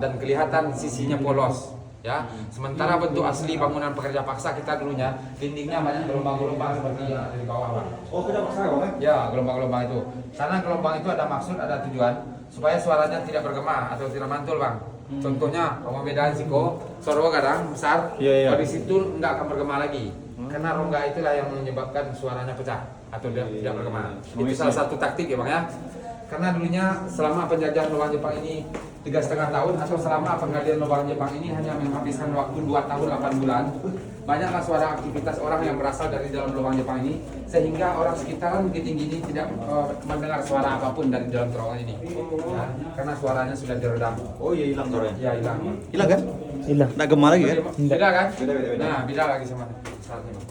dan kelihatan sisinya polos. Ya, sementara bentuk asli bangunan pekerja paksa kita dulunya dindingnya banyak gelombang-gelombang seperti yang ada di bawah, Bang. Oh, pekerja paksa ya, Bang? Ya, gelombang-gelombang itu. Karena gelombang itu ada maksud, ada tujuan supaya suaranya tidak bergema atau tidak mantul, Bang. Contohnya, pembedaan siko, suara kadang besar, kalau di situ nggak akan bergema lagi. Karena rongga itulah yang menyebabkan suaranya pecah atau tidak bergema. Itu salah satu taktik ya, Bang ya. Karena dulunya selama penjajahan lubang Jepang ini 3,5 tahun atau selama penggalian lubang Jepang ini hanya menghabiskan waktu 2 tahun 8 bulan, banyaklah suara aktivitas orang yang berasal dari dalam lubang Jepang ini, sehingga orang sekitaran Bukit Tinggi ini tidak mendengar suara apapun dari dalam terowongan ini, ya, karena suaranya sudah diredam. Oh iya, hilang suaranya. Ya, hilang. Hilang kan? Hilang. Nggak gema lagi kan? Beda kan? Beda. Nah, beda lagi sama saat ini.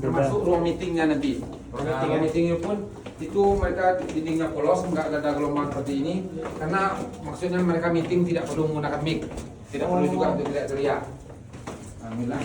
Termasuk ruang meetingnya nanti. Ruang meetingnya pun itu mereka dindingnya polos, nggak ada gelombang seperti ini, karena maksudnya mereka meeting tidak perlu menggunakan mic, tidak perlu juga untuk tidak teriak. Alhamdulillah.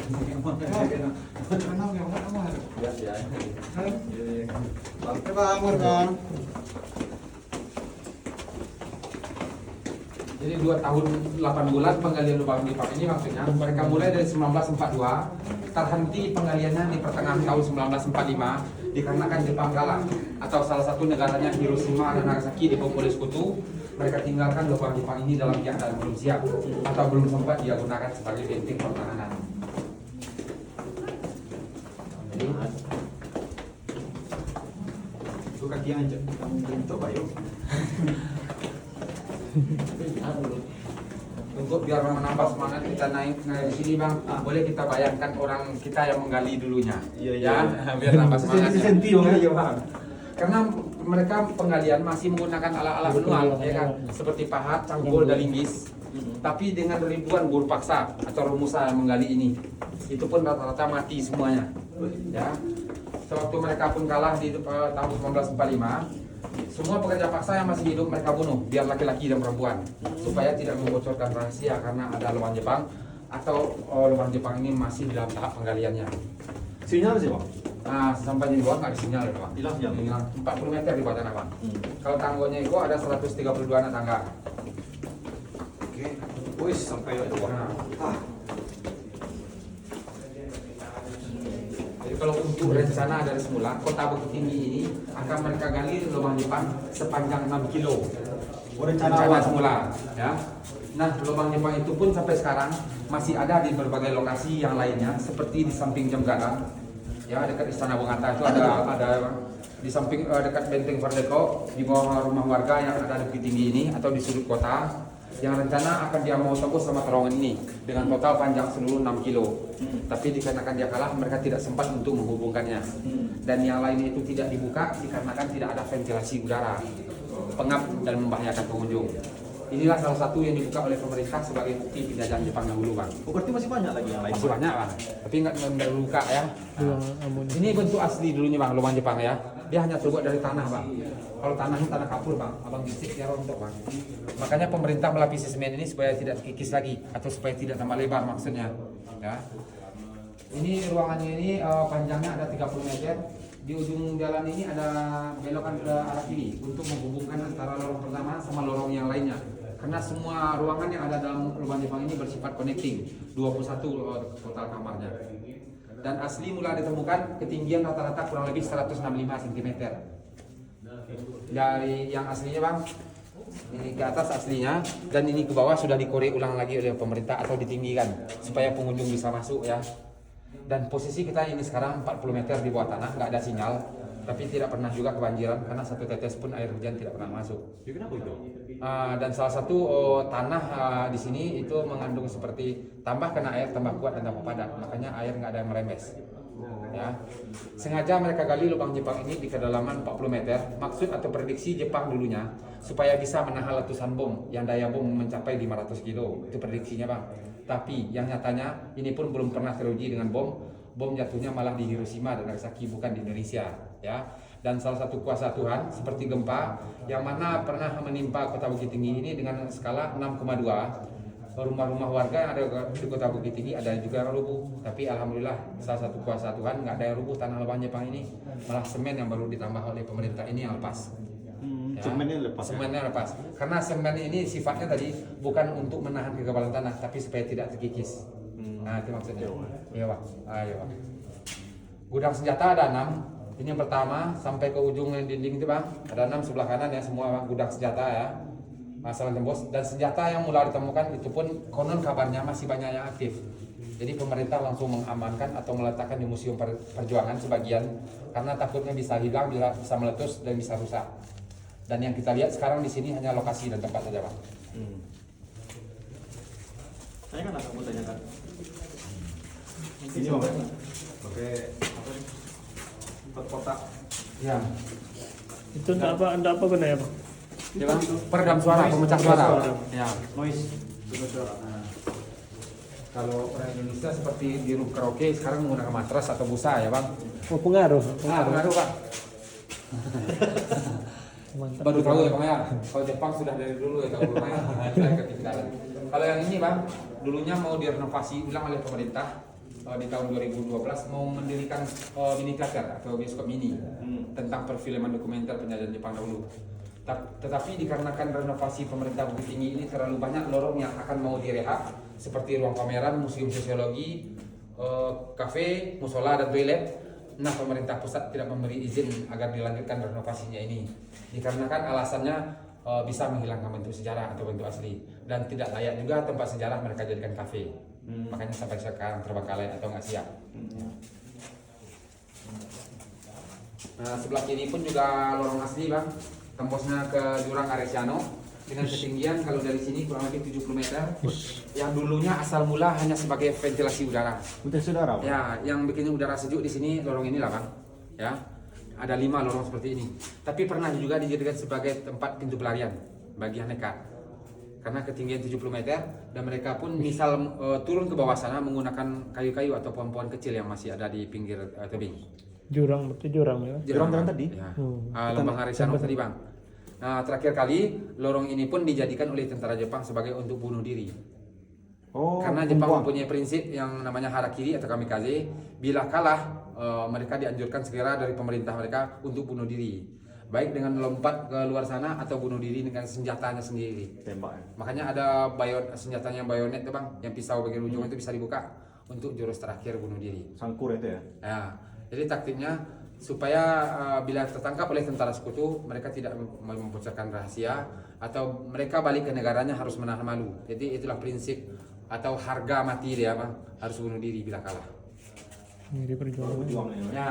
Jadi 2 tahun 8 bulan penggalian lubang Jepang ini maksudnya mereka mulai dari 1942, terhenti penggaliannya di pertengahan tahun 1945 dikarenakan Jepang kalah atau salah satu negaranya Hiroshima dan Nagasaki dibom oleh sekutu. Mereka tinggalkan lubang Jepang ini dalam keadaan belum siap atau belum sempat dia gunakan sebagai benteng pertahanan. Itu kaki yang aja. Coba yuk. Untuk biar menambah semangat kita naik di sini, Bang, boleh kita bayangkan orang kita yang menggali dulunya. Iya. Ya, biar nambah semangat. Iya, Bang. Karena mereka penggalian masih menggunakan alat-alat manual, ya kan, seperti pahat, cangkul, dan linggis. Tapi dengan ribuan buruh paksa atau rumusa yang menggali ini, itu pun rata-rata mati semuanya. Ya, sewaktu mereka pun kalah di tahun 1945. Semua pekerja paksa yang masih hidup mereka bunuh, biar laki-laki dan perempuan, supaya tidak membocorkan rahasia karena ada lubang Jepang atau lubang Jepang ini masih dalam tahap penggaliannya. Sinyal sih, Bang. Nah, sampai di bawah nggak ada sinyal ya, Bang. Hilang sinyal. Hilang 40 meter di bawah tanah, Bang. Kalau tanggonya itu ada 132 anak tangga. Oke. Wis sampai itu, Bang. Nah. Jadi kalau untuk rencana dari semula, kota Bukit Tinggi ini akan mereka gali lubang Jepang sepanjang 6 kilo. Rencana semula, ya. Nah, lubang Jepang itu pun sampai sekarang masih ada di berbagai lokasi yang lainnya, seperti di samping Jam Gadang, ya, dekat Istana Bung Hatta itu ada di samping dekat Benteng Fardeko, di bawah rumah warga yang ada di Bukit Tinggi ini atau di sudut kota. Yang rencana akan dia mau tembus sama terowongan ini dengan total panjang seluruh 6 kilo. Tapi dikarenakan dia kalah, mereka tidak sempat untuk menghubungkannya. Dan yang lainnya itu tidak dibuka dikarenakan tidak ada ventilasi udara, pengap dan membahayakan pengunjung. Inilah salah satu yang dibuka oleh pemerintah sebagai bukti penjajahan Jepang dahulu, Bang. Oh, berarti masih banyak lagi yang lain. Masih banyak, Bang. Tapi nggak dibuka ya. Ini bentuk asli dulunya, Bang, lubang Jepang ya. Dia hanya terbuat dari tanah, Bang. Kalau tanahnya tanah kapur, Bang, abang bisik dia rontok, Bang. Makanya pemerintah melapisi semen ini supaya tidak kikis lagi atau supaya tidak tambah lebar maksudnya. Ya. Ini ruangannya ini panjangnya ada 30 meter. Di ujung jalan ini ada belokan ke arah kiri untuk menghubungkan antara lorong pertama sama lorong yang lainnya. Karena semua ruangan yang ada dalam lubang Jepang ini bersifat connecting, 21 total kamarnya. Dan asli mula ditemukan ketinggian rata-rata kurang lebih 165 cm. Dari yang aslinya, Bang, ini ke atas aslinya, dan ini ke bawah sudah dikorek ulang lagi oleh pemerintah atau ditinggikan supaya pengunjung bisa masuk ya. Dan posisi kita ini sekarang 40 meter di bawah tanah, nggak ada sinyal, tapi tidak pernah juga kebanjiran karena satu tetes pun air hujan tidak pernah masuk. Kenapa itu? Dan salah satu tanah di sini itu mengandung seperti tambah kena air tambah kuat dan tambah padat, makanya air nggak ada yang merembes. Ya, sengaja mereka gali lubang Jepang ini di kedalaman 40 meter, maksud atau prediksi Jepang dulunya supaya bisa menahan letusan bom yang daya bom mencapai 500 kilo, itu prediksinya, Bang. Tapi yang nyatanya ini pun belum pernah teruji dengan bom jatuhnya malah di Hiroshima dan Nagasaki, bukan di Indonesia, ya. Dan salah satu kuasa Tuhan seperti gempa yang mana pernah menimpa kota Bukit Tinggi ini dengan skala 6,2. Rumah-rumah warga yang ada di kota Bukit Tinggi ada juga yang rubuh, tapi alhamdulillah salah satu kuasa Tuhan nggak ada yang rubuh tanah lubang Jepang ini, malah semen yang baru ditambah oleh pemerintah ini yang lepas. Ya. Semennya lepas. Semennya lepas. Karena semen ini sifatnya tadi bukan untuk menahan kekebalan tanah, tapi supaya tidak terkikis. Nah, itu maksudnya. Iya, Pak. Ayo, Pak. Gudang senjata ada 6. Ini yang pertama sampai ke ujung dinding itu, Bang. Ada 6 sebelah kanan ya, semua Bang, gudang senjata ya. Masalah tembus dan senjata yang mulai ditemukan itu pun konon kabarnya masih banyak yang aktif. Jadi pemerintah langsung mengamankan atau meletakkan di Museum Perjuangan sebagian karena takutnya bisa hilang, bisa meletus dan bisa rusak. Dan yang kita lihat sekarang di sini hanya lokasi dan tempat saja, Bang. Saya kan akan mau tanyakan. Ini Bang. Oke, apa nih? Kotak. Ya. Itu enggak apa gunanya, Bang? Ya, Bang. Peredam suara, pemecah suara. Ya. Noise. Suara. Kalau orang Indonesia seperti di room karaoke sekarang menggunakan matras atau busa ya, Bang. Oh, pengaruh. Pengaruh, Pak. Mantap. Baru tahu ya, Bang ya. Kalau Jepang sudah dari dulu ya, tahu Bang ya. Saya ketinggalan. Kalau yang ini, Bang, dulunya mau direnovasi ulang oleh pemerintah di tahun 2012 mau mendirikan mini teater atau bioskop mini tentang perfilman dokumenter penjajahan Jepang dahulu. Tetapi dikarenakan renovasi pemerintah Bukit Tinggi ini terlalu banyak lorong yang akan mau direhab seperti ruang pameran, museum sosiologi, kafe, musola dan toilet. Nah, pemerintah pusat tidak memberi izin agar dilanjutkan renovasinya ini. Dikarenakan alasannya bisa menghilangkan bentuk sejarah atau bentuk asli dan tidak layak juga tempat sejarah mereka jadikan kafe. Makanya sampai sekarang terbengkalai atau nggak siap. Nah, sebelah kiri pun juga lorong asli, Bang. Tembusnya ke jurang Aresiano dengan ketinggian kalau dari sini kurang lebih 70 meter. Yang dulunya asal mula hanya sebagai ventilasi udara. Udah saudara. Ya, yang bikin udara sejuk di sini lorong inilah, Bang. Ya. Ada 5 lorong seperti ini. Tapi pernah juga dijadikan sebagai tempat pintu pelarian bagi yang nekat. Karena ketinggian 70 meter dan mereka pun misal turun ke bawah sana menggunakan kayu-kayu atau pohon-pohon kecil yang masih ada di pinggir tebing. Jurang, berarti jurang ya. Jurang tadi? Ya. Lembang Harisano tadi, Bang. Nah, terakhir kali lorong ini pun dijadikan oleh tentara Jepang sebagai untuk bunuh diri. Oh, Karena Jepang mempunyai prinsip yang namanya harakiri atau kamikaze. Bila kalah, mereka dianjurkan segera dari pemerintah mereka untuk bunuh diri. Baik dengan lompat ke luar sana atau bunuh diri dengan senjatanya sendiri. tembak ya. Makanya ada senjatanya bayonet tuh, Bang, yang pisau bagian ujung itu bisa dibuka untuk jurus terakhir bunuh diri. Sangkur itu ya. Ya, jadi taktiknya supaya bila tertangkap oleh tentara sekutu mereka tidak membocorkan rahasia atau mereka balik ke negaranya harus menahan malu. Jadi itulah prinsip atau harga mati dia, Bang, harus bunuh diri bila kalah. Ini perjuangan. Ya,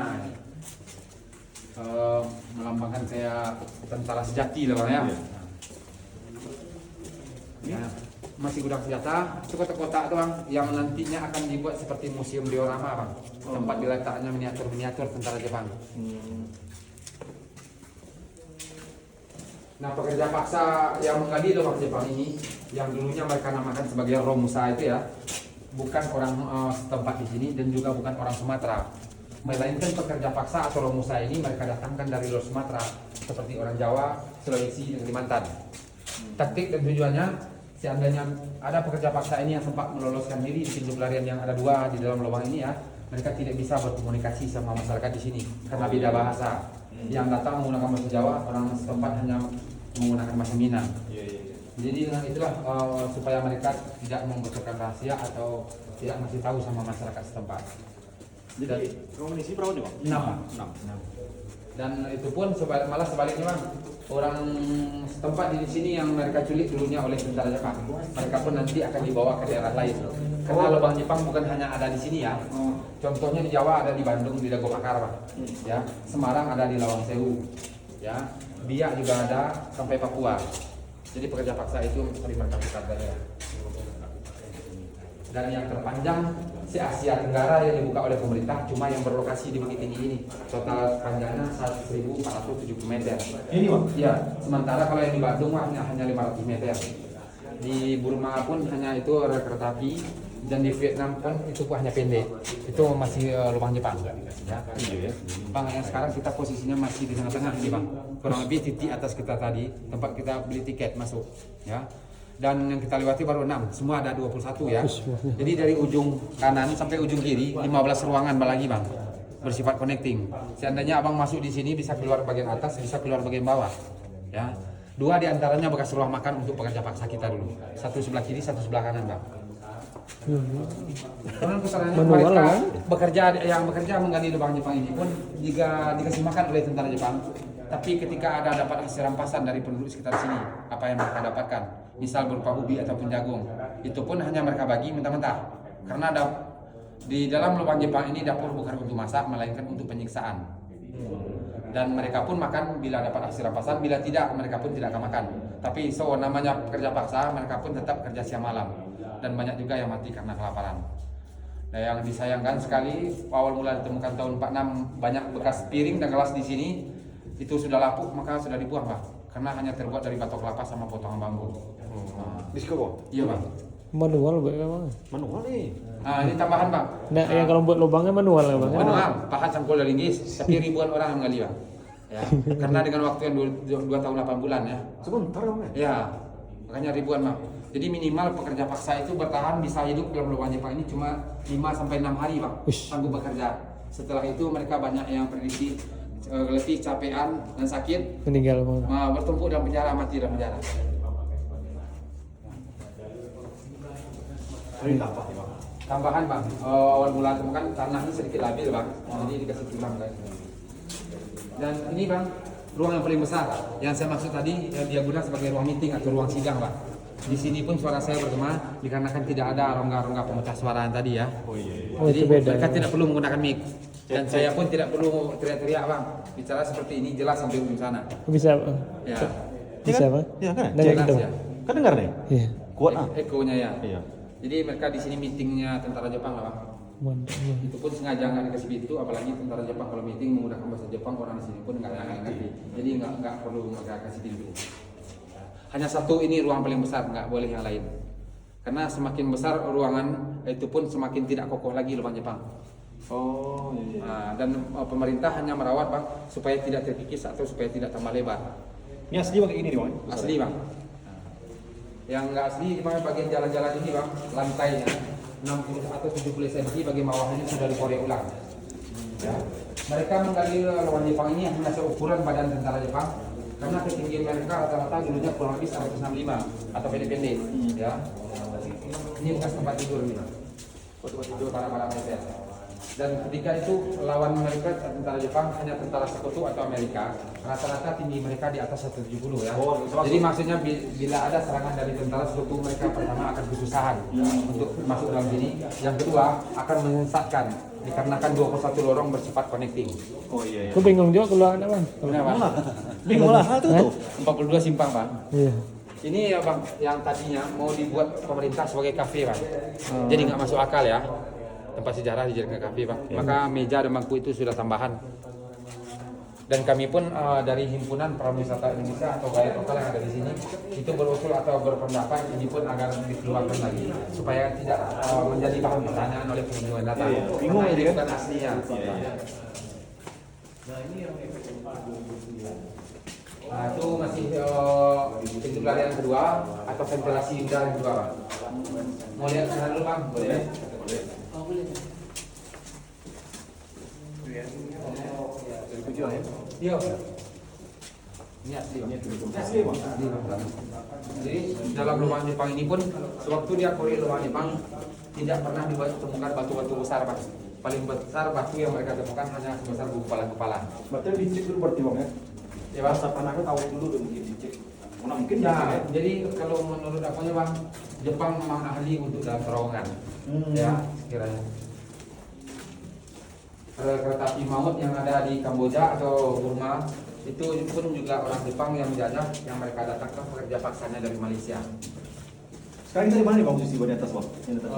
melambangkan kayak tentara sejati lah, Bang ya. Ya, masih gudang senjata, itu kotak-kotak tuh, Bang, yang nantinya akan dibuat seperti museum diorama, Bang. Tempat diletaknya miniatur-miniatur tentara Jepang. Nah, pekerja paksa yang menggali lubang Jepang ini, yang dulunya mereka namakan sebagai Romusa itu ya, bukan orang setempat di sini dan juga bukan orang Sumatera. Melainkan pekerja paksa atau Romusa ini mereka datangkan dari luar Sumatera, seperti orang Jawa, Sulawesi, dan Kalimantan. Taktik dan tujuannya, seandainya ada pekerja paksa ini yang sempat meloloskan diri di pintu pelarian yang ada 2 di dalam lubang ini ya, mereka tidak bisa berkomunikasi sama masyarakat di sini karena beda bahasa. Yang datang menggunakan bahasa Jawa, orang setempat hanya menggunakan bahasa Minang. Jadi dengan itulah supaya mereka tidak membocorkan rahasia atau tidak masih tahu sama masyarakat setempat. Jadi komunisi berapa nih, Bang? 6. Dan itu pun malah sebaliknya, Bang. Orang setempat di sini yang mereka culik dulunya oleh tentara Jepang, mereka pun nanti akan dibawa ke daerah lain. Karena lubang Jepang bukan hanya ada di sini ya. Contohnya di Jawa ada di Bandung di Dago Pakar, Bang. Ya, Semarang ada di Lawang Sewu. Ya, Biak juga ada sampai Papua. Jadi pekerja paksa itu sering mereka putar daerah. Dan yang terpanjang se Asia Tenggara yang dibuka oleh pemerintah cuma yang berlokasi di Bukit Tinggi ini. Total panjangnya 1.470 meter. Ini, Bang? Ya, sementara kalau yang di Bandung hanya 500 meter. Di Burma pun hanya itu rel kereta api dan di Vietnam pun itu hanya pendek. Itu masih lubang Jepang. Ya. Iya ya. Bang, yang sekarang kita posisinya masih di tengah-tengah nih, Bang. Kurang lebih titik atas kita tadi, tempat kita beli tiket masuk, ya. Dan yang kita lewati baru 6, semua ada 21 ya. Jadi dari ujung kanan sampai ujung kiri 15 ruangan lagi, Bang. Bersifat connecting. Seandainya Abang masuk di sini bisa keluar bagian atas, bisa keluar bagian bawah. Ya. 2 diantaranya bekas ruang makan untuk pekerja paksa kita dulu. 1 sebelah kiri, 1 sebelah kanan, Bang. Karena kesannya Manual, mereka Bang. yang bekerja menggali lubang Jepang ini pun jika dikasih makan oleh tentara Jepang. Tapi ketika ada dapat hasil rampasan dari penduduk sekitar sini, apa yang mereka dapatkan, misal berupa ubi ataupun jagung, itu pun hanya mereka bagi mentah-mentah. Karena di dalam lubang Jepang ini dapur bukan untuk masak, melainkan untuk penyiksaan. Dan mereka pun makan bila dapat hasil rampasan, bila tidak mereka pun tidak akan makan. Tapi namanya pekerja paksa, mereka pun tetap kerja siang malam. Dan banyak juga yang mati karena kelaparan. Nah, yang disayangkan sekali, awal mula ditemukan tahun 46 banyak bekas piring dan gelas di sini itu sudah lapuk, maka sudah dibuang, Pak. Karena hanya terbuat dari batok kelapa sama potongan bambu. Di Siko, Iya, Bang. Manual Bang. manual nih. Nah, ini tambahan, Bang. Nah, yang kalau buat lubangnya manual ya Bang. Manual, pahat cangkul dari Inggris, tapi ribuan orang yang menggali, Bang. Ya, karena dengan waktu yang 2 tahun 8 bulan ya. Sebentar dong ya. Ya, makanya ribuan, Bang. Jadi minimal pekerja paksa itu bertahan bisa hidup dalam lubang Jepang ini cuma 5 sampai 6 hari, Bang. Ush. Sanggup bekerja. Setelah itu mereka banyak yang prediksi letih, capean dan sakit, Meninggal Bang. bertumpuk dalam penjara, mati dalam penjara. Ini tambah nih bang. Tambahan, Bang, awal mula temukan tanahnya sedikit labil, Bang. Jadi dikasih tulang, guys. Dan ini, Bang, ruang yang paling besar. Yang saya maksud tadi dia guna sebagai ruang meeting atau ruang sidang, Bang. Di sini pun suara saya bergema dikarenakan tidak ada rongga-rongga pemecah suara yang tadi ya. Oh iya. Oh, Jadi itu beda. mereka tidak perlu menggunakan mic. Dan saya pun tidak perlu teriak-teriak, Bang. Bicara seperti ini jelas sampai ujung sana. Bisa Bang. Ya. Bisa Bang. Iya kan? Dengar Jelas gitu. ya. Kan dengar nih? Iya. Kuat ah. Ekonya ya. Iya. Jadi mereka di sini meetingnya tentara Jepang lah, Bang. Mantap. Bang. Itu pun sengaja nggak dikasih pintu, apalagi tentara Jepang kalau meeting menggunakan bahasa Jepang, orang di sini pun nggak ngerti. Jadi nggak perlu mereka kasih pintu. Hanya satu ini ruang paling besar, nggak boleh yang lain. Karena semakin besar ruangan itu pun semakin tidak kokoh lagi lubang Jepang. Oh iya. Nah, dan pemerintah hanya merawat, Bang, supaya tidak terkikis atau supaya tidak tambah lebar. Ini asli pakai gini nih bang. Asli, Bang. Yang nggak asli cuma bagian jalan-jalan ini, Bang, lantainya 60 atau 70 cm, bagian bawahnya sudah dikorek ulang. Ya. Mereka menggali lubang Jepang ini hanya seukuran badan tentara Jepang karena ketinggian mereka rata-rata dulunya kurang lebih 165 atau pendek-pendek. Ya. Ini bekas tempat tidur nih, Bang. Tempat tidur para militer. Dan ketika itu lawan mereka tentara Jepang hanya tentara sekutu atau Amerika, rata-rata tinggi mereka di atas 170 ya. Oh, jadi maksudnya bila ada serangan dari tentara sekutu, mereka pertama akan kesusahan untuk masuk dalam sini. Yang kedua akan menyesatkan dikarenakan 21 lorong bersifat connecting. Oh iya. Aku bingung juga keluar ada Bang. Kenapa? Bingung lah tuh. 42 simpang, Bang. Iya. Ini ya, Bang, yang tadinya mau dibuat pemerintah sebagai kafe, Bang. Jadi nggak masuk akal ya. Tempat sejarah dijadikan kafe, Bang. Maka meja dan bangku itu sudah tambahan. Dan kami pun dari himpunan Prawisata Indonesia atau gaya lokal yang ada di sini itu berusul atau berpendapat ini pun agar dikeluarkan lagi supaya tidak menjadi bahan pertanyaan oleh pengunjung yang datang. Bingung Karena ini kan? bukan aslinya. Nah, itu masih pintu pelarian kedua atau ventilasi udara yang kedua, Bang. Mau lihat sana dulu, Bang? Boleh. Dari tujuan ya. Iya. Ini asli, Bang. Asli bang. Asli, Bang. Jadi dalam lubang Jepang ini pun sewaktu dia korek lubang Jepang tidak pernah ditemukan batu-batu besar, Bang. Paling besar batu yang mereka temukan hanya sebesar kepala-kepala. Berarti dicek dulu berarti bang ya. Ya, Bang. Masa tanahnya tahu dulu deh mungkin dicek. Mana mungkin Ya, jadi kalau menurut apanya, Bang, Jepang memang ahli untuk dalam terowongan. Ya, kiranya. Kereta api maut yang ada di Kamboja atau Burma itu pun juga orang Jepang yang menjajah, yang mereka datangkan pekerja paksanya dari Malaysia. Sekarang kita di mana nih bang posisi di atas bang? Yang atas.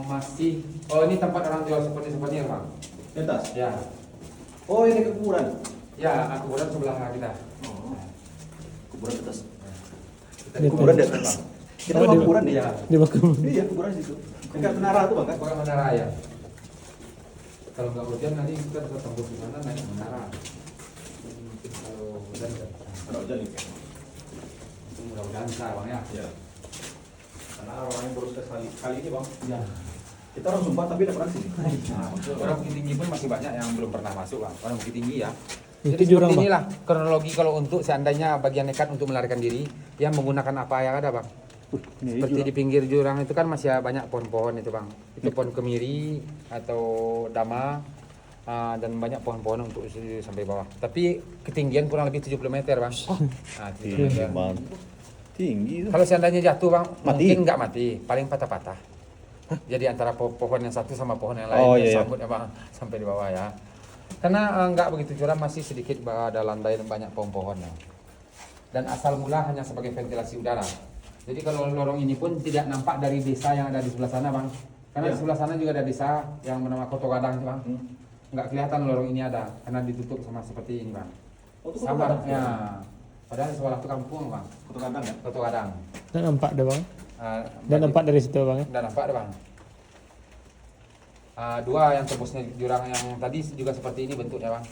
Masih, ini tempat orang jual souvenir, Bang. Di atas. Ya, Oh ini kuburan. ya, kuburan sebelah kita. Oh. Kuburan di atas. Kita Di Kuburan di atas bang. Kita Oh, mau di- kuburan nih. Iya. Di Bakum. Iya kuburan di situ. Dekat menara tuh bang kan? Bukan menara ya. Kalau nggak hujan nanti kita bisa tembus di sana naik menara. Mungkin kalau hujan nggak bisa. Ada hujan nih. Itu mudah-mudahan bisa, Bang, ya. Iya. Karena orang yang baru kali ini bang. Ya. Kita orang Sumba tapi ada orang sini. Orang Bukit Tinggi pun masih banyak yang belum pernah masuk, Bang. Orang Bukit Tinggi ya. Itu Jadi jurang, seperti Bang. inilah kronologi kalau untuk seandainya bagian nekat untuk melarikan diri, yang menggunakan apa yang ada, Bang. Ini Seperti di pinggir jurang itu kan masih banyak pohon-pohon itu, Bang. Itu pohon kemiri atau dama, dan banyak pohon-pohon untuk sampai bawah. Tapi ketinggian kurang lebih 70 meter, Bang. Nah, 70 tinggi meter. banget. Tinggi itu. Kalau seandainya jatuh, Bang, Mati? mungkin nggak mati, paling patah-patah. Jadi antara pohon yang satu sama pohon yang lain Oh, yang iya, iya. sambut ya, Bang, sampai di bawah ya. Karena nggak begitu curam, masih sedikit ada landai dan banyak pohon-pohon ya. Dan asal mula hanya sebagai ventilasi udara. Jadi kalau lorong ini pun tidak nampak dari desa yang ada di sebelah sana, Bang. Karena Ya. di sebelah sana juga ada desa yang bernama Koto Gadang, Bang. Hmm. Nggak kelihatan lorong ini ada karena ditutup sama seperti ini, Bang. Oh, itu Sama Koto Gadang? ya. Padahal sebelah itu kampung, Bang. Foto kandang ya? Koto Gadang. Dan nampak deh bang. Ah, Dan berarti- nampak dari situ bang. Udah nampak deh, Bang. Dua yang tembusnya jurang yang tadi juga seperti ini bentuknya, Bang.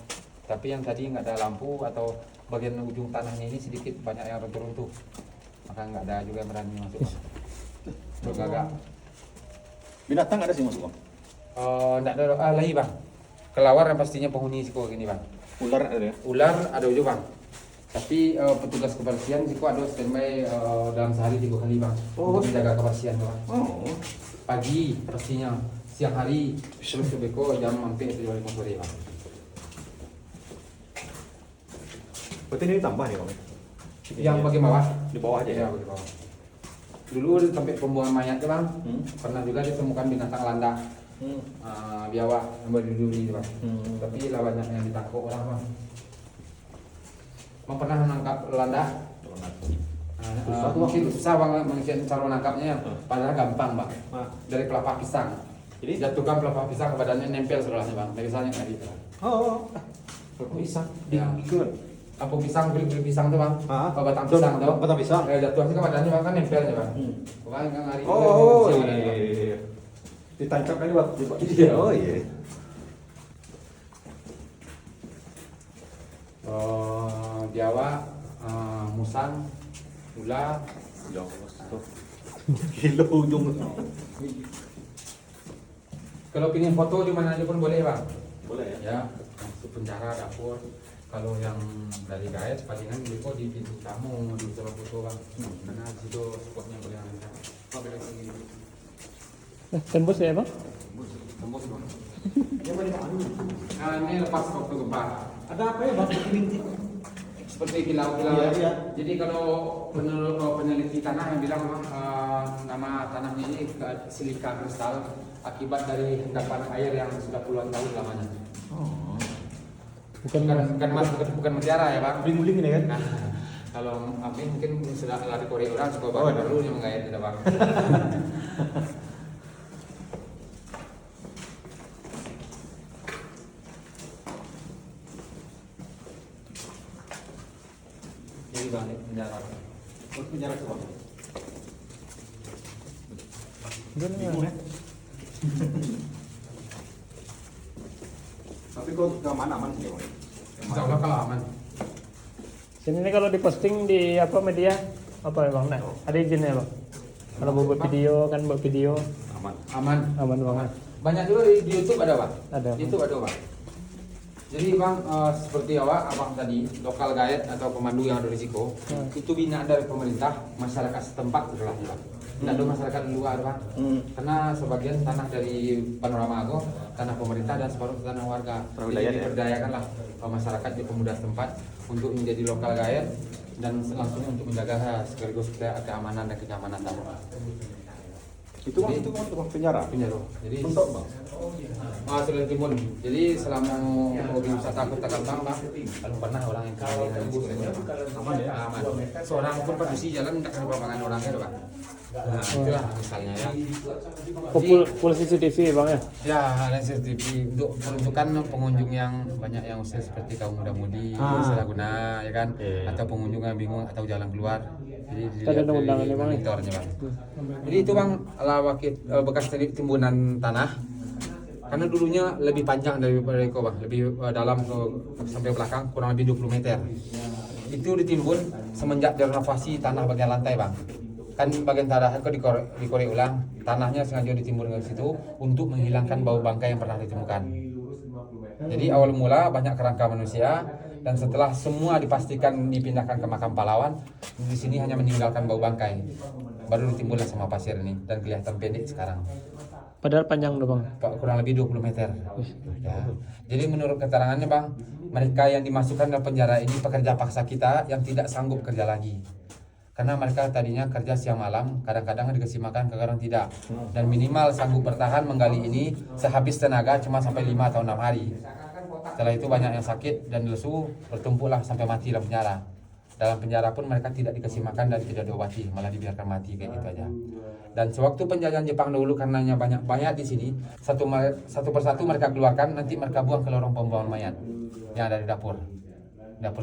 Tapi yang tadi nggak ada lampu atau bagian ujung tanahnya ini sedikit banyak yang runtuh-runtuh. Maka nggak ada juga yang berani masuk, Bang. Terus agak Binatang ada sih masuk, Bang. nggak ada lagi, Bang. Kelawar yang pastinya penghuni siko gini, Bang. Ular ada ya? Ular ada juga, Bang. Tapi petugas kebersihan siko ada standby dalam sehari 3 kali, Bang. Oh. Untuk menjaga kebersihan, Bang. Oh. Pagi pastinya, siang hari terus ke beko jam hampir 7 sore, Bang. Berarti ini tambah nih, Bang. Yang bagian bawah Di bawah aja ya? ya, bagian bawah. Dulu di tempat pembuangan mayat ya, Bang. Hmm. Pernah juga ditemukan binatang landak, biawak yang berduri, Bang. Hmm. Tapi lah banyak yang ditangkap orang, Bang. Bang pernah menangkap landak? Susah tuh, Bang. Mungkin susah, Bang, manusia cara menangkapnya. Padahal gampang, Bang. Nah. Dari kelapa pisang. Jadi? Jatuhkan kelapa pisang ke badannya, nempel sebelahnya, Bang. Dari sana nggak gitu. Oh. Bisa. Ya. Kampung pisang, beli pisang tuh, Bang. Batang Tuh, pisang tuh. batang pisang. Jatuhnya ke badannya, Bang, kan nempelnya, Bang. Hmm. Bukan kan hari Oh, itu, iya. Ditancap kali, Bang. Iya. Oh, iya. Biawak, musang, ular. Ya Allah, tuh. Gila ujung. Kalau pingin foto di mana aja pun boleh, Bang. Boleh ya? Ya, masuk penjara, dapur. Kalau yang dari gaet palingan itu di pintu tamu di tempat foto, Bang. Karena di situ spotnya boleh ada. Tembus ya bang? Tembus, Bang. Nah, ini lepas waktu gempa. Ada apa ya, Bang? Bintik. Seperti kilau-kilau. Iya, iya. Jadi kalau menurut peneliti tanah yang bilang nama tanahnya ini silika kristal akibat dari endapan air yang sudah puluhan tahun lamanya. Oh. Bukan mutiara ya, Bang. Bling-bling ini kan? Nah, kalau Amin mungkin sudah lari Korea orang suka Oh, iya. baru yang menggait tidak, Bang. Jadi Bang, ini penjara. Untuk penjara tuh, Bang. Bingung ya? Tapi kok aman-aman sih, Bang? Insya Allah kalau aman. Sini nih kalau diposting di apa media apa ya bang? Nah, ada izinnya bang? Kalau mau buat video kan buat video Aman. Aman. aman banget. Banyak juga di YouTube ada, Bang. Ada. Di YouTube ada, Bang. Jadi, Bang, seperti abang tadi, lokal guide atau pemandu yang ada risiko, itu binaan dari pemerintah, masyarakat setempat sebelahnya, Bang. Tidak ada masyarakat di luar, Bang. Karena sebagian tanah dari Panorama Ago, tanah pemerintah dan separuh tanah warga. Perwilayah, Jadi ya? diperdayakanlah masyarakat di pemuda setempat untuk menjadi lokal guide dan langsung untuk menjaga sekaligus keamanan dan kenyamanan tamu. Itu Bang, itu Bang penjara. Penjara. Jadi Untuk, Bang. Sulawesi Timun. Jadi selama mau wisata Kota Kembang, Bang, kalau pernah orang yang kawin aman ya, aman. Seorang pun padusi jalan tidak kena papangan orangnya, Bang. Nah, itulah misalnya ya. Full CCTV bang ya? Ya, ada CCTV untuk menunjukkan pengunjung yang banyak yang usia seperti kaum muda-mudi, salah guna, ya kan? Iya. Atau pengunjung yang bingung atau jalan keluar. Jadi Ada undangannya, Bang, ya? monitornya, Bang. Jadi itu, Bang, bekas timbunan tanah. Karena dulunya lebih panjang daripada itu, Bang, lebih dalam ke sampai belakang kurang lebih 20 meter. Itu ditimbun semenjak direnovasi tanah bagian lantai, Bang. Kan bagian tanah itu dikorek ulang, tanahnya sengaja ditimbun ke situ untuk menghilangkan bau bangkai yang pernah ditemukan. Jadi awal mula banyak kerangka manusia Dan setelah semua dipastikan dipindahkan ke makam pahlawan, di sini hanya meninggalkan bau bangkai. Baru ditimbullah sama pasir ini dan kelihatan pendek sekarang. Padahal panjang tuh bang. Kurang lebih 20 meter. Ya. Jadi menurut keterangannya bang, mereka yang dimasukkan dalam penjara ini pekerja paksa kita yang tidak sanggup kerja lagi. Karena mereka tadinya kerja siang malam, kadang-kadang dikasih makan, kadang-kadang tidak. Dan minimal sanggup bertahan menggali ini sehabis tenaga cuma sampai 5 atau 6 hari. Setelah itu banyak yang sakit dan lesu, bertumpuklah sampai mati dalam penjara. Dalam penjara pun mereka tidak dikasih makan dan tidak diobati, malah dibiarkan mati kayak gitu aja. Dan sewaktu penjajahan Jepang dahulu karenanya banyak mayat di sini, satu persatu mereka keluarkan, nanti mereka buang ke lorong pembuangan mayat yang ada di dapur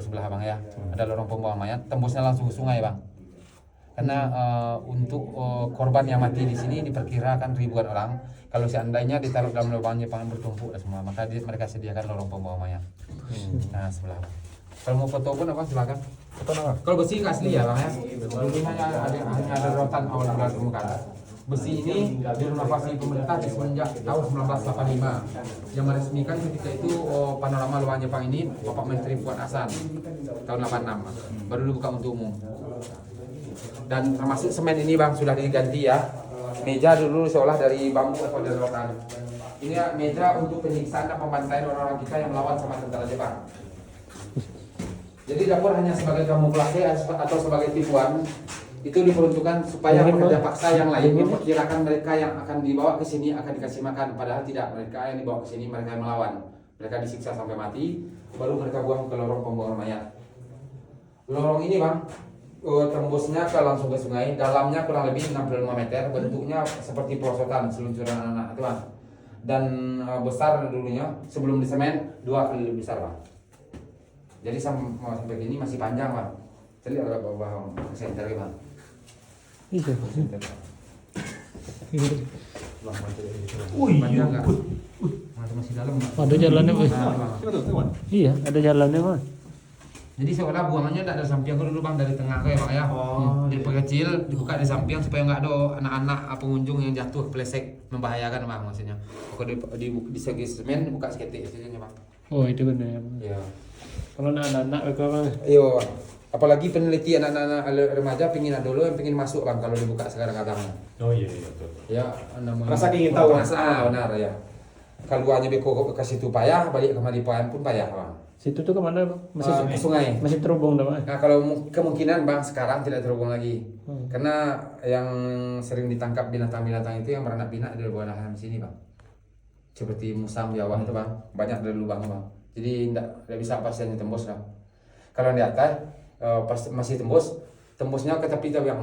sebelah bang ya. Ada lorong pembuangan mayat, tembusnya langsung ke sungai bang. Karena untuk korban yang mati di sini diperkirakan ribuan orang. Kalau seandainya ditaruh dalam lubang Jepang bertumpuk semua, maka mereka sediakan lorong pembuangan mayat. Nah sebelah. Kalau mau foto pun apa silakan. Foto nama. Kalau besi nggak asli ya bang ya. Dulu hanya ada rotan awal permukaan. Besi ini direnovasi pemerintah di semenjak tahun 1985. Yang meresmikan ketika itu panorama lubang Jepang ini Bapak Menteri Fuad Hasan tahun 86. Baru dibuka untuk umum. Dan termasuk semen ini bang sudah diganti ya. Meja dulu seolah dari bambu atau dari rotan. Ini ya, meja untuk penyiksaan dan pembantaian orang-orang kita yang melawan sama tentara Jepang. Jadi dapur hanya sebagai kamuflase atau sebagai tipuan. Itu diperuntukkan supaya pekerja paksa yang lain memperkirakan mereka yang akan dibawa ke sini akan dikasih makan, padahal tidak. Mereka yang dibawa ke sini mereka yang melawan. Mereka disiksa sampai mati, baru mereka buang ke lorong pembuangan mayat. Lorong ini bang, tembusnya langsung ke sungai, dalamnya kurang lebih 65 meter, bentuknya seperti perosotan seluncuran anak itu bang. Dan besar dulunya sebelum disemen 2 kali lebih besar bang. Jadi sampai ini masih panjang bang. Jadi agak bawah center bang. Iya. Panjang nggak? Masih dalam. Ada jalannya bang. Iya, ada jalannya bang. Jadi seolah buangannya tidak dari samping dulu bang, dari tengah kayak bang ya. Jadi kecil dibuka di samping supaya nggak ada anak-anak pengunjung yang jatuh pelesek membahayakan bang maksudnya. Kalau di segi semen dibuka seketik saja bang. Oh itu benar. Iya. Kalau anak-anak mereka bang. Iya. Apalagi peneliti anak-anak remaja pingin dulu yang pingin masuk bang kalau dibuka sekarang katanya. Oh iya betul. Ya, namanya. Rasa ingin tahu. Rasa benar ya. Kalau hanya beko ke situ payah, balik ke Malipoan pun payah bang. Situ tuh kemana bang? Masih sungai. Masih terhubung dah bang. Nah kalau kemungkinan bang sekarang tidak terhubung lagi. Karena yang sering ditangkap binatang-binatang itu yang beranak pinak dari bawah lahan sini bang. Seperti musang Jawa itu bang, banyak dari lubang bang. Jadi tidak bisa pasirnya tembus bang. Kalau di atas pas masih tembusnya ke tepi bang,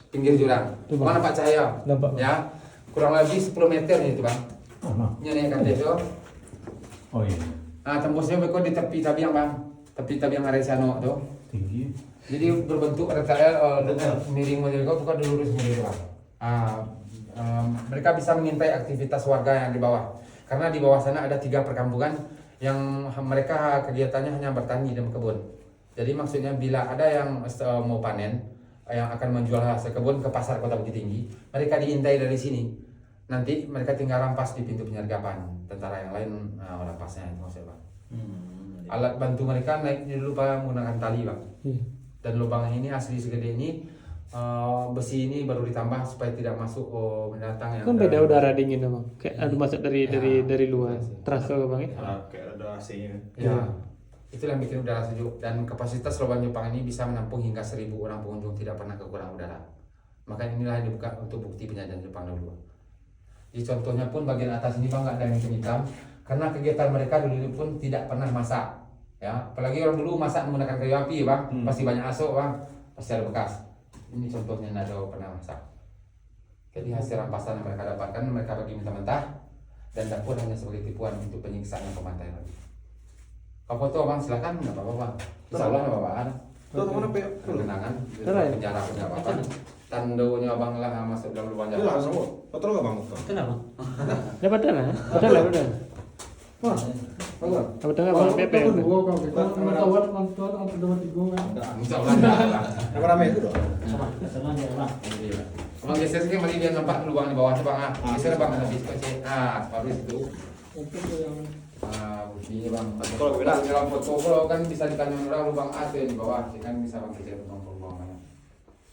pinggir jurang. Mana Pak Cahaya? Nampak, Bang. Ya, kurang lebih 10 meter itu bang. Ini kan itu. Oh iya. Nah tembusnya beko di tepi tabiang bang, tepi tabiang Aresano tuh. Tinggi. Jadi berbentuk retail miring mereka bukan lurus begitu bang. Mereka bisa mengintai aktivitas warga yang di bawah. Karena di bawah sana ada 3 perkampungan yang mereka kegiatannya hanya bertani dan kebun. Jadi maksudnya bila ada yang mau panen, yang akan menjual hasil kebun ke pasar Kota Bukit Tinggi, mereka diintai dari sini. Nanti mereka tinggal rampas di pintu penyergapan. Tentara yang lain rampasnya itu maksudnya bang. Alat bantu mereka naik dulu bang menggunakan tali bang. Dan lubang ini asli segede ini, besi ini baru ditambah supaya tidak masuk binatang yang. Kan beda udara dingin bang. Kayak ada masuk dari luar. Terasa bang ya? Kayak ada AC-nya. Ya. Itulah yang bikin udara sejuk, dan kapasitas lubang Jepang ini bisa menampung hingga 1000 orang pengunjung, tidak pernah kekurangan udara. Maka inilah yang dibuka untuk bukti penjajahan Jepang dahulu. Di contohnya pun bagian atas ini bang nggak ada yang hitam, karena kegiatan mereka dulu pun tidak pernah masak. Ya, apalagi orang dulu masak menggunakan kayu api bang, pasti banyak asap bang, pasti ada bekas. Ini contohnya nggak ada pernah masak. Jadi hasil rampasan yang mereka dapatkan mereka bagi mentah-mentah, dan dapur hanya sebagai tipuan untuk penyiksaan dan pembantaian lagi. Kalau foto bang silakan, nggak apa-apa bang. Insya Allah nggak apa-apa. Tuh mana pe? Kenangan penjara pun nggak apa-apa. Tandonya abang lah masuk dalam lubang Iya jalan. langsung. Foto lo nggak bang? Kenapa? Ya betul lah. Betul lah betul. Bagus. Betul nggak bang PP? Insya Allah nggak apa. Yang rame itu dong. Abang geser sih kembali biar nampak lubang di bawah bang. Geser bang ada bis kecil. Baru itu. Buktinya bang. Kalau beda. Dalam foto kalau kan bisa ditanya orang lubang A tuh yang di bawah, kan bisa bang kecil lubang peluangnya.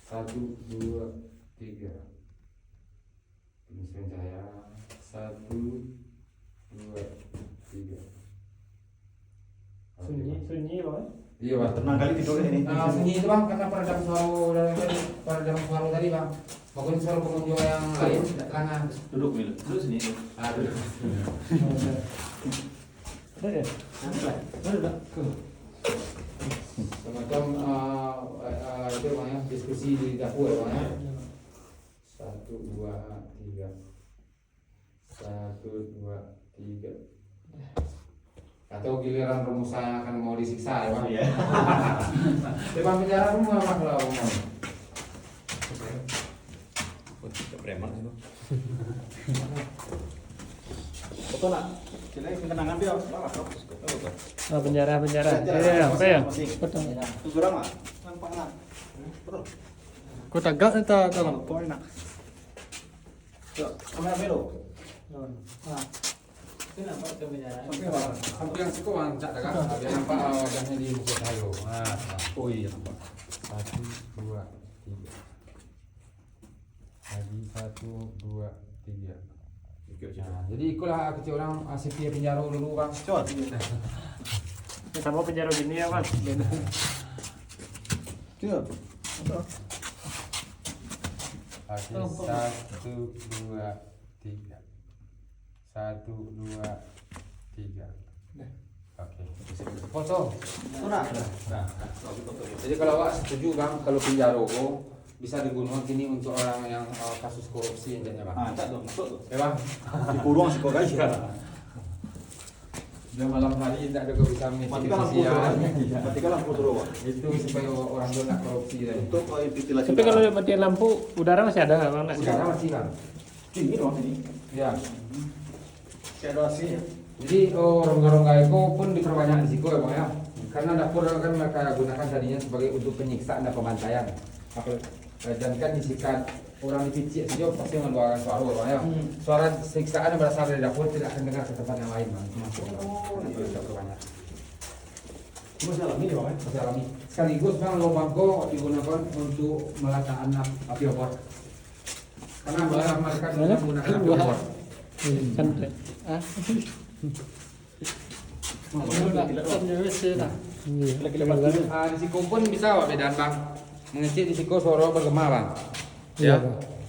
1, 2, 3. Penyusun cahaya 1, 2, 3. Sunyi bang. Iya bang. Tenang kali tidur ini. Sunyi itu bang karena peredam suara tadi bang. Mungkin suara pengunjung yang lain tidak terangkan. Duduk Mil. Duduk sini. Aduh. Semacam itu bang ya, diskusi di dapur ya bang ya. 1, 2, 3. 1, 2, 3. Atau giliran rumus saya akan mau disiksa ya bang. Iya. Depan penjara rumah bang kalau mau. Preman itu. Foto nak. Sini kenangan dia. Oh, penjara. Iya, apa ya? Kota. Kurang mah. Nampak nak. Terus. Kota gak itu tolong. Poin nak. Yo, kamera belo. Sampai yang suka bang cak dah kan. Biar nampak wajahnya di muka saya. Oh iya nampak. 1, 2, 3. Lagi 1, 2, 3. Nah, jadi ikulah kecil orang CP penjara dulu bang. Coba. Sama penjara gini ya bang. Coba. Lagi 1, 2, 3. 1, 2, 3. Oke. Foto. Nah. Jadi kalau awak setuju bang, kalau penjara bisa digunakan kini untuk orang yang kasus korupsi intinya bang. Tak dong, tuh. Ya bang. Dikurung sih kok guys. Dan malam hari tidak ada kau bisa mengisi kesusian. Matikan lampu dulu. Itu supaya orang itu nak korupsi tadi. Untuk ventilasi. Tapi kalau matiin lampu, udara masih ada nggak bang? Sekarang masih kan? Tinggi dong ini. Ya. Kayak doasi. Jadi rongga-rongga itu pun diperbanyak di situ ya bang ya. Karena dapur kan mereka gunakan tadinya sebagai untuk penyiksaan dan pembantaian. Dan kan disikat orang dipicik saja pasti mengeluarkan suara bang ya. Suara siksaan yang berasal dari dapur tidak akan dengar ke tempat yang lain bang. Itu diperbanyak. Masih alami nih bang. Masih alami. Sekaligus bang lubangko digunakan untuk meletakkan api obor. Karena mereka menggunakan api obor. Kan ah. Di siku pun bisa Pak bedaan bang. Mengecil di siku suara bergema bang. Iya, Ya.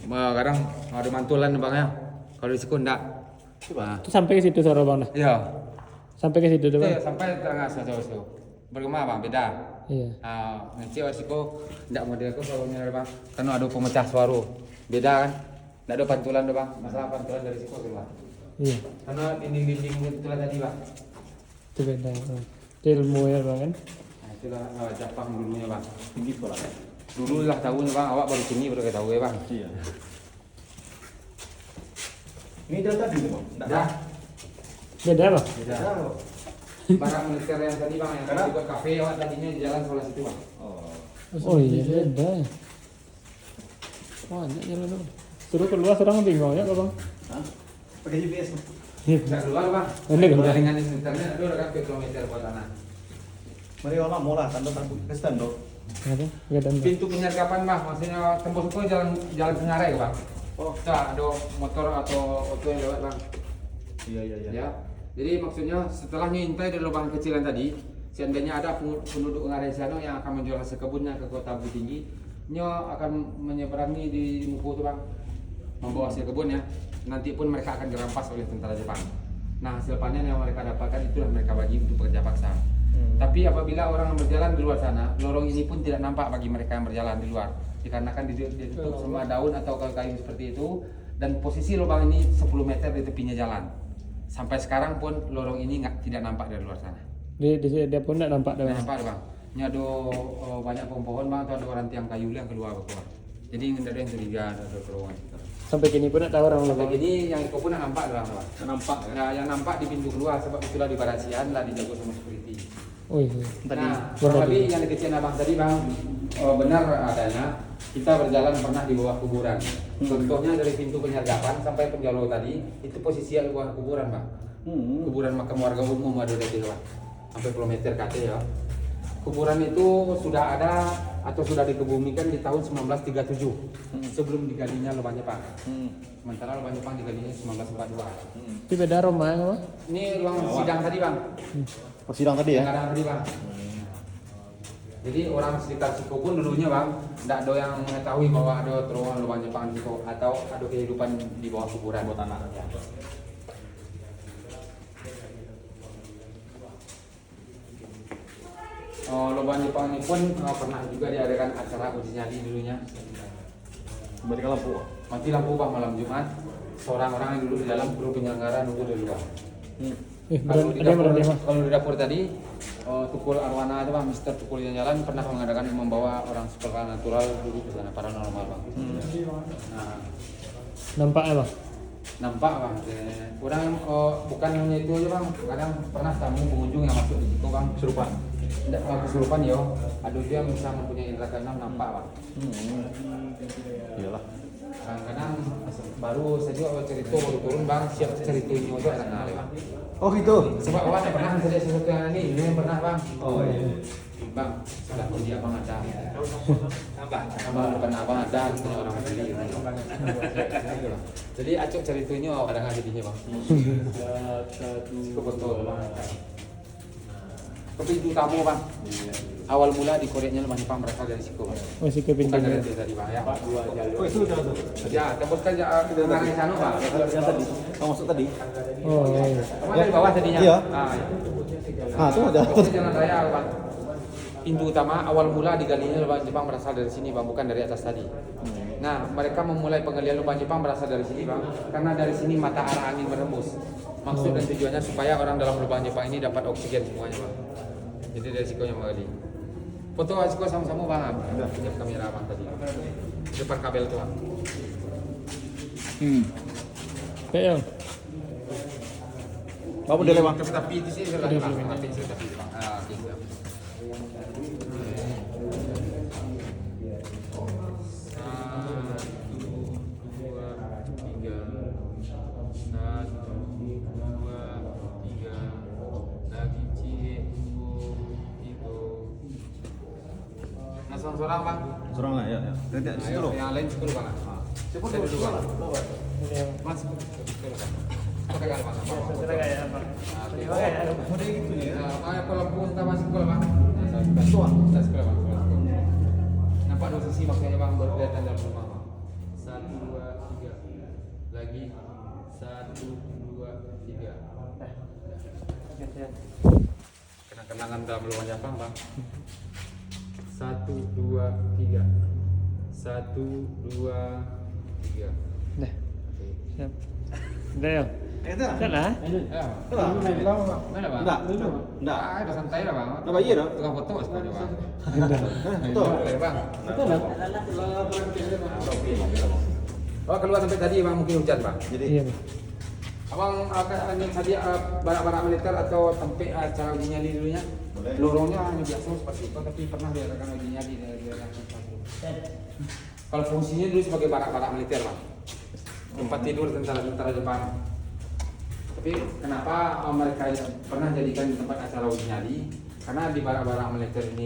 Bang. Kadang ada mantulan bang ya. Kalau di siku enggak. Nah. Itu sampai ke situ suara bang dah. Iya. Sampai ke situ tuh bang. Iya, sampai terengah sejauh bergema bang beda. Iya. Mengecil di siku enggak modelku suaranya bang. Karena ada pemecah suara. Beda kan. Enggak ada pantulan tuh bang. Masalah pantulan dari siku keluar. Iya. Karena dinding-dinding pantulan tadi bang. Itu beda. Itu ilmu ya bang kan. Nah, itulah Jepang dulunya bang. Tinggi sekolah. Dulu lah tahun bang, awak baru sini baru tahu ya bang. Iya. Ini dari tadi nih bang. Dah. Beda bang. Beda. Barang militer yang tadi bang, yang tadi buat kafe awak tadinya di jalan sebelah situ bang. Oh iya beda. Banyak jalan dulu. Suruh keluar sekarang bingung ya bang. Hah? Pakai GPS. Tidak keluar bang. Ini keluar. Dengan internet ada udah kan kilometer buat tanah. Mari orang mau lah, tanda takut ke stand dong. Apa? Beda bang. Pintu penyergapan bang, maksudnya tembus itu jalan Sengarai bang. Oh. Nah, ada motor atau auto yang lewat bang. Iya. Ya. Jadi maksudnya setelah nyintai dari lubang kecilan tadi, seandainya ada penduduk Ngarai sana yang akan menjual hasil kebunnya ke kota Bukit Tinggi, nyo akan menyeberangi di Muko itu bang, membawa hasil kebunnya. Nanti pun mereka akan dirampas oleh tentara Jepang. Nah hasil panen yang mereka dapatkan itulah mereka bagi untuk pekerja paksa. Tapi apabila orang berjalan di luar sana, lorong ini pun tidak nampak bagi mereka yang berjalan di luar, dikarenakan ditutup semua daun atau kayu seperti itu. Dan posisi lubang ini 10 meter di tepinya jalan. Sampai sekarang pun lorong ini tidak nampak dari luar sana. Dia pun tidak nampak dah Tidak bang. nampak bang. Ini ada banyak pohon-pohon bang, atau ada orang tiang kayu yang keluar. Jadi tidak ada yang curiga, ada terowongan. Sampai kini pun tidak tahu orang Sampai bang. gini yang itu pun nampak adalah bang. Nampak. Nah, yang nampak di pintu keluar sebab itulah di barasian lah dijaga sama security. Oh iya. Nah, kurang lebih yang dikecil abang tadi bang, benar adanya kita berjalan pernah di bawah kuburan. Contohnya dari pintu penyergapan sampai penjalo tadi itu posisi di bawah kuburan bang. Kuburan makam warga umum ada di Bang. Sampai kilometer kate ya. Kuburan itu sudah ada atau sudah dikebumikan di tahun 1937 sebelum digalinya Lubang Jepang. Sementara Lubang Jepang digalinya 1942. Itu beda rumah ya, Bang? Ini ruang sidang tadi Bang. Persidang tadi ya? Pengadaan tadi Bang. Jadi orang sekitar Siko pun dulunya Bang, tidak ada yang mengetahui bahwa ada terowongan Lubang Jepang di Siko atau ada kehidupan di bawah kuburan. Buat tanah. Ya. Lubang Jepang ini pun pernah juga diadakan acara uji nyali dulunya. Berarti kalau lampu. Mati lampu Bang malam Jumat. Seorang orang yang duduk di dalam kru penyelenggara nunggu di luar. Kalau di dapur tadi, Tukul Arwana itu Bang, Mister Tukul yang jalan pernah mengadakan membawa orang supernatural duduk di sana, paranormal Bang. Nah, Nampaknya, Bang? nampak Bang, orang bukan hanya itu aja Bang, kadang pernah tamu pengunjung yang masuk di situ Bang, kesurupan. Tidak kesurupan ya, ada dia bisa mempunyai indera keenam nampak Bang. Iyalah. Kadang-kadang baru saja cerita baru turun Bang, siap ceritanya aja ada kenal Bang. Oh gitu. Sebab awak tak pernah terjadi sesuatu yang ini yang pernah Bang. Oh iya. Bang, sudah kunci abang ada. Abang bukan abang ada, punya orang beli. Jadi acuk ceritanya ada nggak jadinya Bang? Cukup betul Bang. Tapi itu tamu Bang. Awal mula dikoreknya Lubang Jepang berasal dari Siko. Oh, si ke Bukan dari pintunya. tadi Bang ya. Oh itu udah tuh. Ya, tembuskan dengar yang sana Bang. Yang tadi. Kamu masuk tadi. Oh, iya. Kemana di bawah tadinya? Iya. Ah, Tuh ada. itu jalan raya Bang. Pintu utama awal mula digalinya Lubang Jepang berasal dari sini Bang, bukan dari atas tadi. Nah, mereka memulai penggalian Lubang Jepang berasal dari sini Bang, karena dari sini mata arah angin berembus. Maksud dan tujuannya supaya orang dalam Lubang Jepang ini dapat oksigen semuanya Bang. Jadi dari Sikonya menggali. Foto Siko sama-sama Bang, pinjam kamera Bang tadi. Depan kabel tuh Bang. Kayak Kamu udah lewat. Tapi itu sih sudah Bang, tapi itu tapi Bang. Ah, gitu. Seorang Bang. Seorang lah ya. Nanti di situ loh. Yang lain 10 Bang. Coba dulu Bang. Mas, pegang Bang. Kalau lampu kita masuk ke Bang. Nah, sekolah Bang. Nampak dua sisi maksudnya Bang berkelihatan dalam rumah Bang. 1, 2, 3. Lagi 1, 2, 3. Kenang-kenangan dalam Lubang Jepang Bang. 1, 2, 3. 1, 2, 3. dah. Siap. Udah ya? Itu lah. Udah lah. Mana Bang? Enggak. Ah, udah santai lah Bang. Enggak iya dong. Tukang foto semuanya Bang. Betul. Boleh Bang. Oh, keluar sampai tadi Bang mungkin hujan Bang. Jadi Iya, Bang. Abang akan tadi barak-barak militer atau tempe cara uji nyali dulunya? Boleh. Lorongnya hanya biasa seperti itu, tapi pernah diadakan uji nyali di Kalau fungsinya dulu sebagai barak-barak militer Bang. Tempat tidur tentara-tentara Jepang. Tapi kenapa mereka pernah jadikan tempat acara uji nyali? Karena di barak-barak militer ini